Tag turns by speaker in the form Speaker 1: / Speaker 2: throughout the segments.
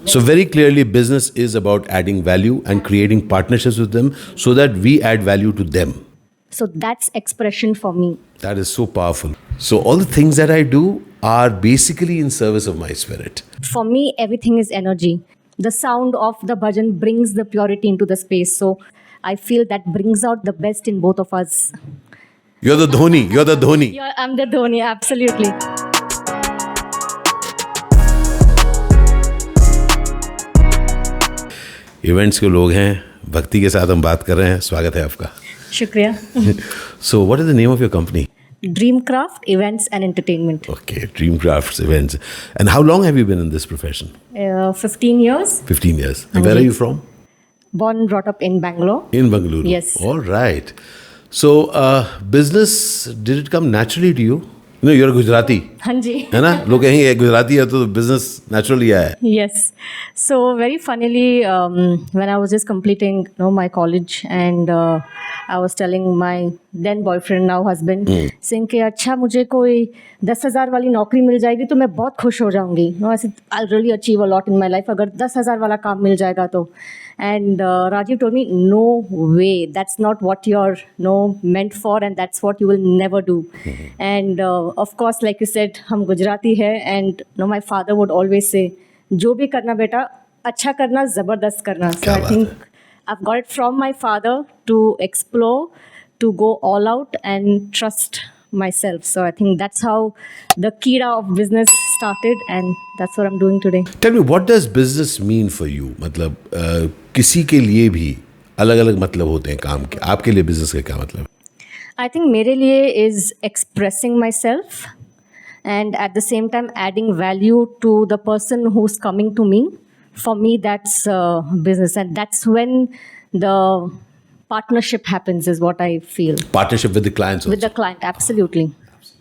Speaker 1: So very clearly, business is about adding value and creating partnerships with them so that we add value to them.
Speaker 2: So that's expression for me.
Speaker 1: That is so powerful. So all the things that I do are basically in service of my spirit.
Speaker 2: For me, everything is energy. The sound of the bhajan brings the purity into the space. So I feel that brings out the best in both of us.
Speaker 1: You're the Dhoni. You're the Dhoni.
Speaker 2: Yeah, I'm the Dhoni, absolutely.
Speaker 1: Events के लोग हैं, भक्ति के साथ हम बात कर रहे हैं. स्वागत है आपका.
Speaker 2: शुक्रिया.
Speaker 1: So what is the name of your company?
Speaker 2: DreamCraft Events and Entertainment.
Speaker 1: Okay, DreamCraft Events. And how long have you been in this profession?
Speaker 2: 15 years.
Speaker 1: 15 years. And where are you from?
Speaker 2: Born, brought up in Bangalore.
Speaker 1: In Bangalore?
Speaker 2: Yes.
Speaker 1: All right. So business, did it come naturally to you? You know, you're a Gujarati.
Speaker 2: हाँ जी.
Speaker 1: है ना? लोग कहेंगे गुजराती है तो business naturally आया है.
Speaker 2: Yes. So very funnily, when I was just completing my college and I was telling my then boyfriend, now husband, saying कि अच्छा मुझे कोई 10,000 वाली नौकरी मिल जाएगी तो मैं बहुत खुश हो जाऊंगी. I said I'll really achieve a lot in my life अगर 10,000 वाला काम मिल जाएगा तो. And Rajiv told me, no way, that's not what you're meant for and that's what you will never do. And of course, like you said, हम गुजराती है and my father would always say, जो भी करना बेटा अच्छा करना ज़बरदस्त करना. So I think I've got it from my father to explore, to go all out and trust myself. So I think that's how the Kira of business started and that's what I'm doing today.
Speaker 1: Tell me, what does business mean for you? मतलब किसी के लिए भी अलग-अलग मतलब होते हैं काम के. आपके लिए business का क्या मतलब है?
Speaker 2: I think मेरे लिए is expressing myself and at the same time adding value to the person who's coming to me. For me, that's business and that's when the partnership happens is what I feel.
Speaker 1: Partnership with the clients also.
Speaker 2: With the client, absolutely.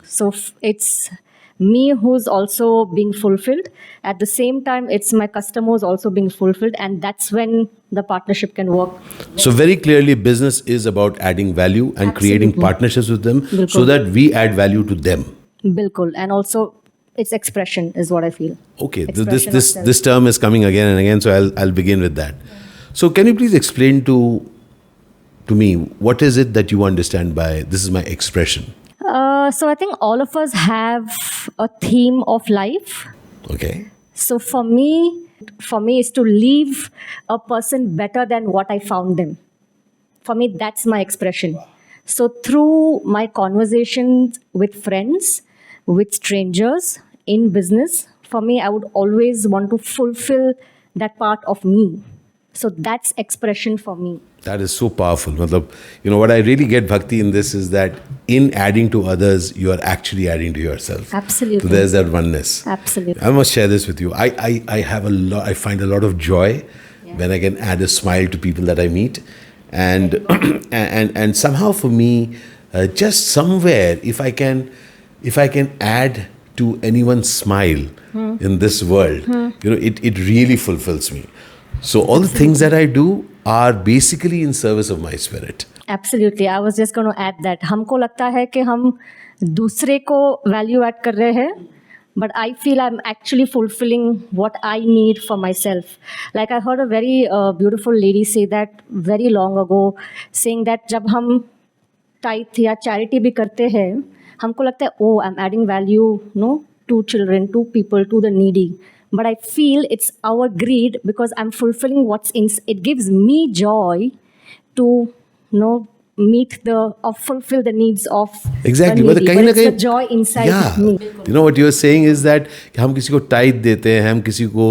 Speaker 2: So it's me who's also being fulfilled. At the same time, it's my customers also being fulfilled and that's when the partnership can work.
Speaker 1: So very clearly, business is about adding value and creating partnerships with them so that we add value to them.
Speaker 2: Bilkul. And also it's expression is what I feel.
Speaker 1: Okay, this term is coming again and again, so I'll begin with that. So can you please explain to me, what is it that you understand by this is my expression?
Speaker 2: So I think all of us have a theme of life.
Speaker 1: Okay.
Speaker 2: So for me is to leave a person better than what I found them. For me, that's my expression. So through my conversations with friends, with strangers, in business, for me, I would always want to fulfill that part of me. So that's expression for me.
Speaker 1: That is so powerful. Matlab, what I really get, Bhakti, in this is that in adding to others, you are actually adding to yourself.
Speaker 2: Absolutely.
Speaker 1: So there's that oneness.
Speaker 2: Absolutely.
Speaker 1: I must share this with you. I have a lot. I find a lot of joy when I can add a smile to people that I meet, and and somehow for me, just somewhere, if I can add to anyone's smile in this world, it really fulfills me. So all the things that I do are basically in service of my spirit.
Speaker 2: Absolutely. I was just going to add that. हमको लगता है कि हम दूसरे को value add कर रहे हैं, but I feel I'm actually fulfilling what I need for myself. Like I heard a very beautiful lady say that very long ago, saying that जब हम tithe या charity भी करते हैं, हमको लगता है, oh, I'm adding value, to children, to people, to the needy. But I feel it's our greed because I'm fulfilling what's in. It gives me joy to, meet or fulfill the needs of
Speaker 1: exactly.
Speaker 2: the needy.
Speaker 1: But
Speaker 2: it's the joy inside me.
Speaker 1: You know what you're saying is that हम किसी को tithe देते हैं, हम किसी को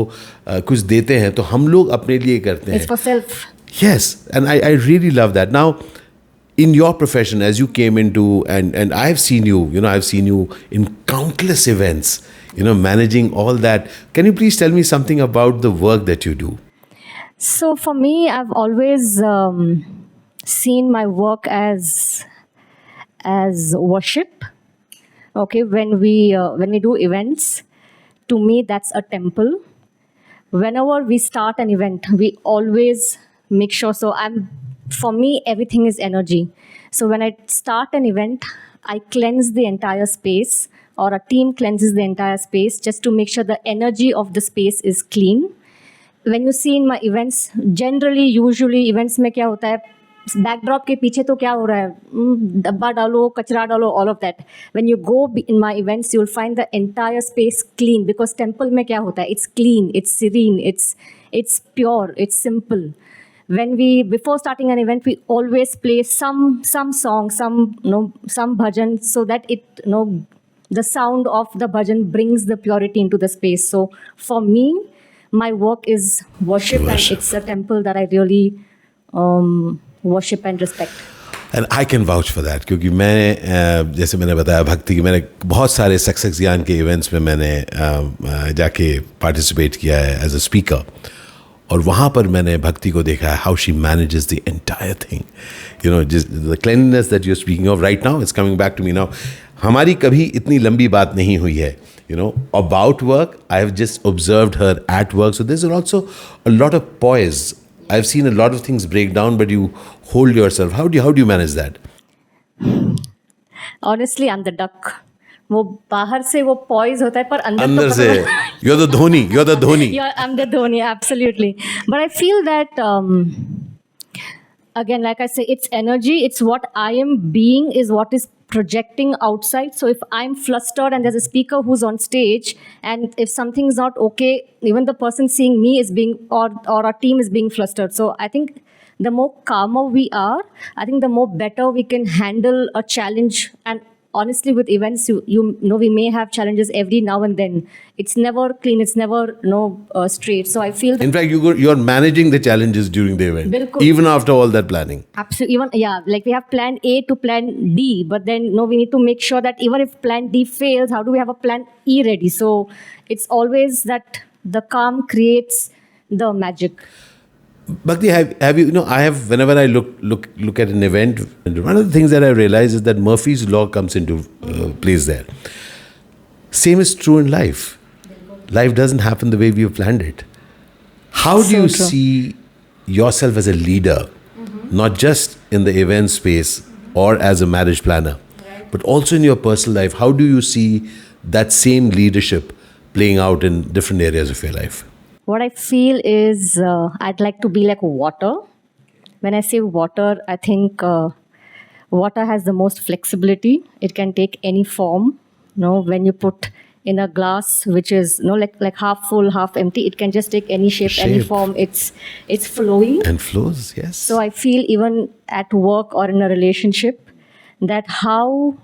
Speaker 1: कुछ देते हैं, तो हम लोग अपने लिए करते हैं.
Speaker 2: It's for self.
Speaker 1: Yes, and I really love that. Now, in your profession, as you came into, and I've seen you, I've seen you in countless events, managing all that. Can you please tell me something about the work that you do?
Speaker 2: So for me, I've always seen my work as worship. Okay, when we do events, to me that's a temple. Whenever we start an event, we always make sure. So for me, everything is energy. So when I start an event, I cleanse the entire space, or a team cleanses the entire space just to make sure the energy of the space is clean. when you see in my events, generally usually events में क्या होता है, backdrop के पीछे तो क्या हो रहा है, डब्बा डालो, कचरा डालो, all of that. When you go in my events, you'll find the entire space clean, because temple में क्या होता है, it's clean, it's serene, it's pure, it's simple. When we, before starting an event, we always play some song, some bhajan, so that it, the sound of the bhajan brings the purity into the space. So for me, my work is worship. And it's a temple that I really worship and respect.
Speaker 1: And I can vouch for that, क्योंकि मैंने जैसे मैंने बताया भक्ति की, मैंने बहुत सारे सक्सेस ज्ञान के इवेंट्स में मैंने जाके पार्टिसिपेट किया है एज अ स्पीकर, और वहाँ पर मैंने भक्ति को देखा है, how she manages the entire thing, you know, जिस the cleanliness that you are speaking of right now is coming back to me now. हमारी कभी इतनी लंबी बात नहीं हुई है, you know, about work. I have just observed her at work, so there's also a lot of poise. I've seen a lot of things break down, but you hold yourself. How do you manage that?
Speaker 2: Honestly, I'm the duck. वो बाहर से वो poise होता है, पर
Speaker 1: अंदर से you're the Dhoni.
Speaker 2: I'm the Dhoni, absolutely. But I feel that again, like I say, it's energy. It's what I am being is what is projecting outside. So if I'm flustered and there's a speaker who's on stage, and if something's not okay, even the person seeing me is being, or our team is being flustered. So I think the more calmer we are, I think the more better we can handle a challenge. And honestly, with events, you know, we may have challenges every now and then. It's never clean. It's never straight. So I feel that,
Speaker 1: in fact, you're managing the challenges during the event,
Speaker 2: Bilkul.
Speaker 1: even after all that planning.
Speaker 2: Absolutely. Even like we have plan A to plan D, but then we need to make sure that even if plan D fails, how do we have a plan E ready? So it's always that the calm creates the magic.
Speaker 1: Bhakti, have you know, I have, whenever I look at an event, one of the things that I realize is that Murphy's law comes into place there. Same is true in life. Life doesn't happen the way we have planned it. How do you see yourself as a leader, not just in the event space or as a marriage planner, but also in your personal life? How do you see that same leadership playing out in different areas of your life?
Speaker 2: What I feel is I'd like to be like water. When I say water, I think water has the most flexibility. It can take any form. When you put in a glass, which is like half full, half empty, it can just take any shape, any form. It's flowing
Speaker 1: and flows. Yes.
Speaker 2: So I feel even at work or in a relationship, that how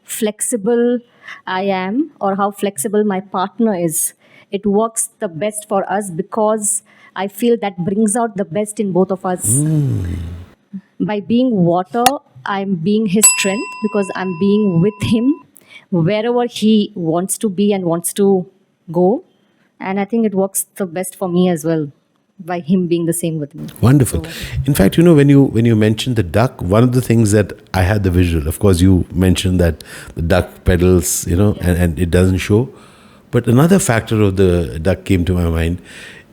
Speaker 2: flexible I am, or how flexible my partner is, it works the best for us, because I feel that brings out the best in both of us. By being water, I'm being his strength, because I'm being with him wherever he wants to be and wants to go. And I think it works the best for me as well, by him being the same with me.
Speaker 1: Wonderful. In fact, when you mentioned the duck, one of the things that I had the visual, of course, you mentioned that the duck pedals, and it doesn't show. But another factor of the duck came to my mind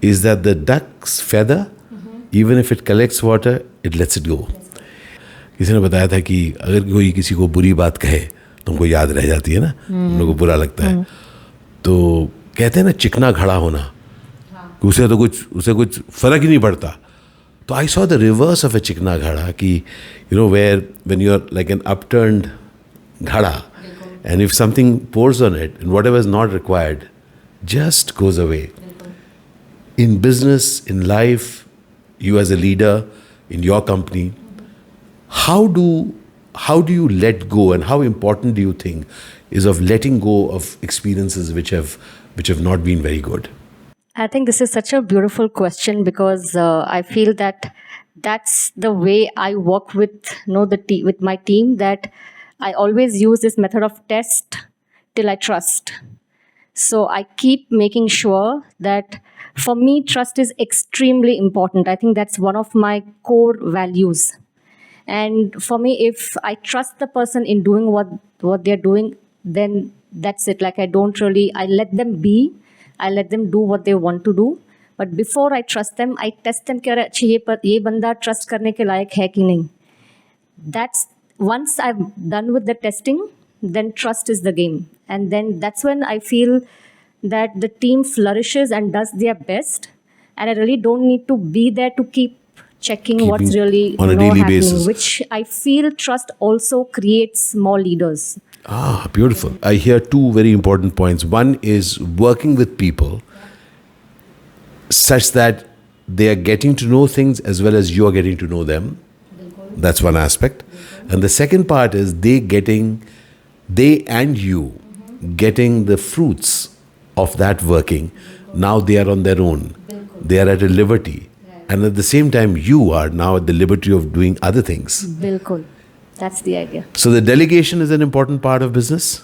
Speaker 1: is that the duck's feather, even if it collects water, it lets it go. किसी ने बताया था कि अगर कोई किसी को बुरी बात कहे तो उनको याद रह जाती है ना, उन लोगों को बुरा लगता है. तो कहते हैं ना, चिकना घड़ा होना, उसे कुछ फर्क ही नहीं पड़ता. तो I saw the reverse of a चिकना घड़ा, कि where when you're like an upturned घड़ा, and if something pours on it, and whatever is not required just goes away. In business, in life, you as a leader in your company, how do you let go, and how important do you think is of letting go of experiences which have not been very good?
Speaker 2: I think this is such a beautiful question, because I feel that that's the way I work with with my team, that I always use this method of test till I trust. So I keep making sure that, for me, trust is extremely important. I think that's one of my core values. And for me, if I trust the person in doing what they're doing, then that's it. Like, I let them be. I let them do what they want to do. But before I trust them, I test them कि ये बंदा trust करने के लायक है कि नहीं. That's, once I'm done with the testing, then trust is the game. And then that's when I feel that the team flourishes and does their best. and I really don't need to be there to keep checking what's really
Speaker 1: on a daily
Speaker 2: happening,
Speaker 1: basis.
Speaker 2: which I feel trust also creates more leaders.
Speaker 1: Ah, beautiful. I hear two very important points. One is working with people such that they are getting to know things as well as you are getting to know them. That's one aspect. And the second part is they and you getting the fruits of that working. Now they are on their own. They are at a liberty. And at the same time, you are now at the liberty of doing other things.
Speaker 2: Bilkul. That's the idea.
Speaker 1: So the delegation is an important part of business?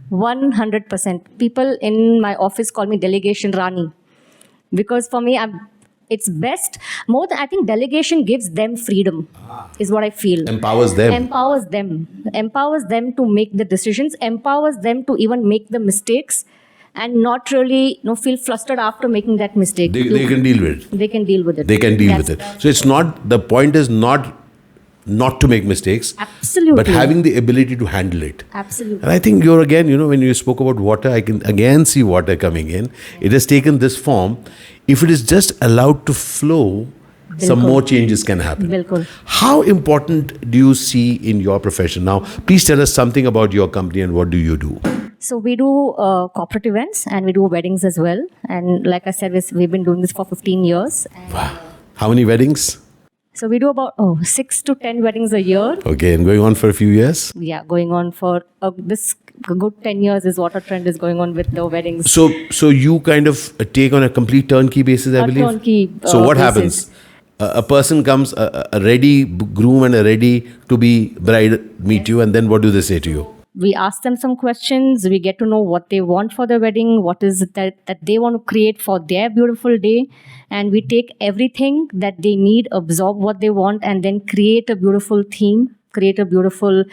Speaker 2: 100%. People in my office call me Delegation Rani. Because for me, it's best. More than I think delegation gives them freedom, is what I feel.
Speaker 1: Empowers them.
Speaker 2: Empowers them to make the decisions, empowers them to even make the mistakes and not really feel flustered after making that mistake.
Speaker 1: They can deal with it.
Speaker 2: They can deal with it.
Speaker 1: They can deal with it. So it's not, the point is not to make mistakes.
Speaker 2: Absolutely.
Speaker 1: But having the ability to handle it.
Speaker 2: Absolutely.
Speaker 1: And I think you're again, when you spoke about water, I can again see water coming in. It has taken this form. If it is just allowed to flow, some more changes can happen.
Speaker 2: Bilkul.
Speaker 1: How important do you see in your profession now? Please tell us something about your company and what do you do?
Speaker 2: So we do corporate events and we do weddings as well. And like I said, we've been doing this for 15 years.
Speaker 1: Wow. How many weddings?
Speaker 2: So we do about 6 to 10 weddings a year.
Speaker 1: Okay, and going on for a few years?
Speaker 2: Yeah, going on for this good 10 years is what a trend is going on with the weddings.
Speaker 1: So you kind of take on a complete turnkey basis, I believe?
Speaker 2: Turnkey
Speaker 1: So what
Speaker 2: basis.
Speaker 1: happens? A person comes, a ready groom and a ready to be bride meet you, and then what do they say to you?
Speaker 2: We ask them some questions. We get to know what they want for their wedding, what is it that they want to create for their beautiful day. And we take everything that they need, absorb what they want, and then create a beautiful theme, create a beautiful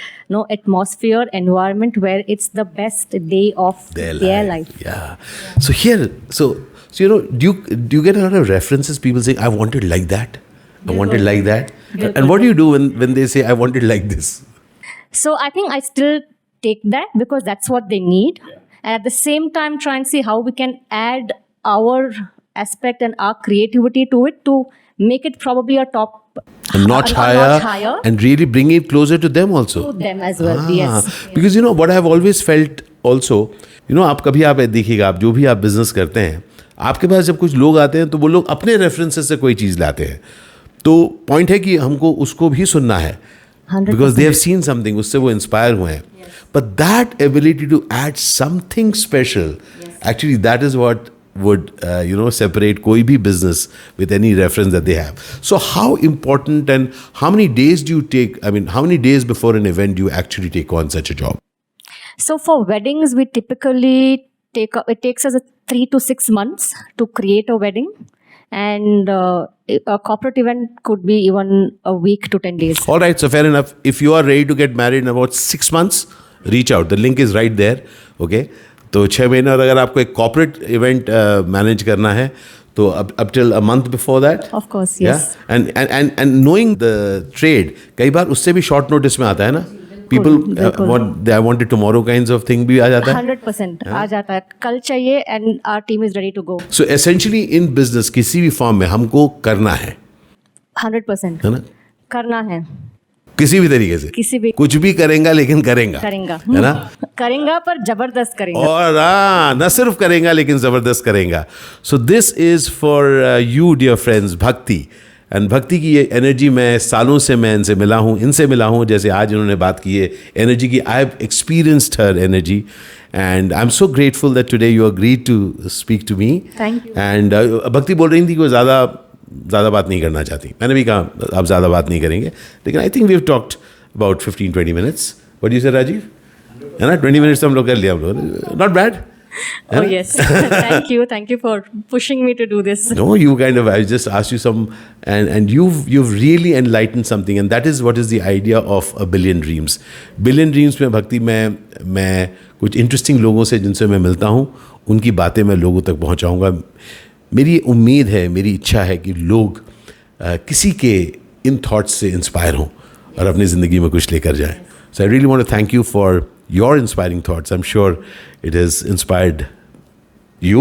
Speaker 2: atmosphere, environment where it's the best day of their life.
Speaker 1: Yeah. So do you get a lot of references? People say, I want it like that. I want it like that. And what do you do when they say, I want it like this?
Speaker 2: So I think I still take that because that's what they need. And at the same time, try and see how we can add our aspect and our creativity to it to make it probably a
Speaker 1: notch higher and really bring it closer to them also.
Speaker 2: To them as well, yes.
Speaker 1: Because what I have always felt also, आप कभी आप देखिएगा, आप जो भी आप business करते हैं, आपके पास जब कुछ लोग आते हैं तो वो लोग अपने रेफरेंसेस से कोई चीज़ लाते हैं. तो पॉइंट है कि हमको उसको भी सुनना है.
Speaker 2: 100%.
Speaker 1: Because they have seen something, उससे वो इंस्पायर हुए हैं. But that ability to add something special, actually that is what would separate कोई भी business with any reference that they have. So how important and how many days do you take, how many days before an event do you actually take on such a job?
Speaker 2: So for weddings, we typically it takes us 3 to 6 months to create a wedding. And a corporate event could be even a week to 10 days.
Speaker 1: All right, so fair enough. If you are ready to get married in about 6 months, reach out. The link is right there. Okay. तो 6 महीने और अगर आपको एक corporate event manage करना है, तो up till a month before that.
Speaker 2: Of course, yes.
Speaker 1: Yeah? And knowing the trade, कई बार उससे भी short notice में आता है ना. People I want it tomorrow kinds of thing भी आ जाता है.
Speaker 2: 100% आ जाता है. कल चाहिए and our team is ready to go.
Speaker 1: So essentially in business किसी भी फॉर्म में हमको करना है.
Speaker 2: 100%
Speaker 1: है ना?
Speaker 2: करना है.
Speaker 1: किसी भी तरीके से.
Speaker 2: किसी भी.
Speaker 1: कुछ भी करेंगा लेकिन करेंगा. है ना?
Speaker 2: करेंगा पर जबरदस्त करेंगा.
Speaker 1: और न सिर्फ करेंगा लेकिन जबरदस्त करेंगा. So this is for you dear friends, Bhakti. And भक्ति की ये एनर्जी मैं सालों से मैं इनसे मिला हूँ जैसे आज इन्होंने बात की है एनर्जी की. I have experienced her energy and I am so grateful that today you agreed to speak to me.
Speaker 2: Thank you.
Speaker 1: And Bhakti बोल रही थी कि वो ज़्यादा बात नहीं करना चाहती. मैंने भी कहा आप ज़्यादा बात नहीं करेंगे, लेकिन I think we have talked about 15-20 minutes. What do you say Rajiv? है ना, 20 मिनट्स हम लोग कर लिया हम लोग. Not bad.
Speaker 2: Oh yes, thank you for pushing me to do this.
Speaker 1: No, I just asked you some, and you've really enlightened something, and that is what is the idea of a Billion Dreams. Billion Dreams में भक्ति मैं कुछ interesting लोगों से जिनसे मैं मिलता हूँ उनकी बातें मैं लोगों तक पहुँचाऊँगा. मेरी उम्मीद है, मेरी इच्छा है कि लोग किसी के इन थॉट्स से इंस्पायर हों और अपनी ज़िंदगी में कुछ लेकर जाएं. So I really want to thank you for your inspiring thoughts. I'm sure it has inspired you.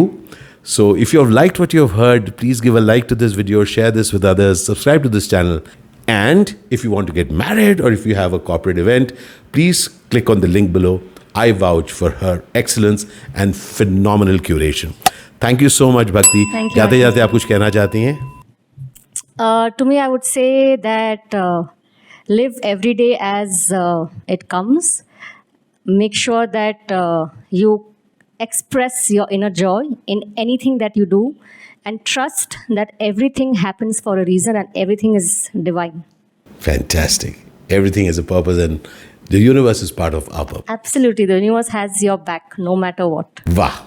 Speaker 1: So if you have liked what you have heard, please give a like to this video, share this with others, subscribe to this channel. And if you want to get married or if you have a corporate event, please click on the link below. I vouch for her excellence and phenomenal curation. Thank you so much, Bhakti.
Speaker 2: Thank you.
Speaker 1: जाते जाते आप कुछ कहना चाहती हैं?
Speaker 2: To me, I would say that live every day as it comes. Make sure that you express your inner joy in anything that you do, and trust that everything happens for a reason and everything is divine.
Speaker 1: Fantastic. Everything has a purpose and the universe is part of our purpose.
Speaker 2: Absolutely, the universe has your back no matter what.
Speaker 1: वाह,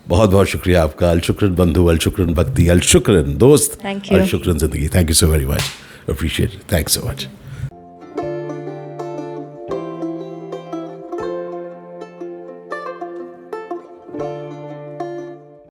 Speaker 1: बहुत बहुत शुक्रिया आपका. अल शुक्रन बंधु, अल शुक्रन भक्ति, अल शुक्रन दोस्त,
Speaker 2: Thank you.
Speaker 1: अल शुक्रन जिंदगी. Thank you so very much. Appreciate it. Thanks so much.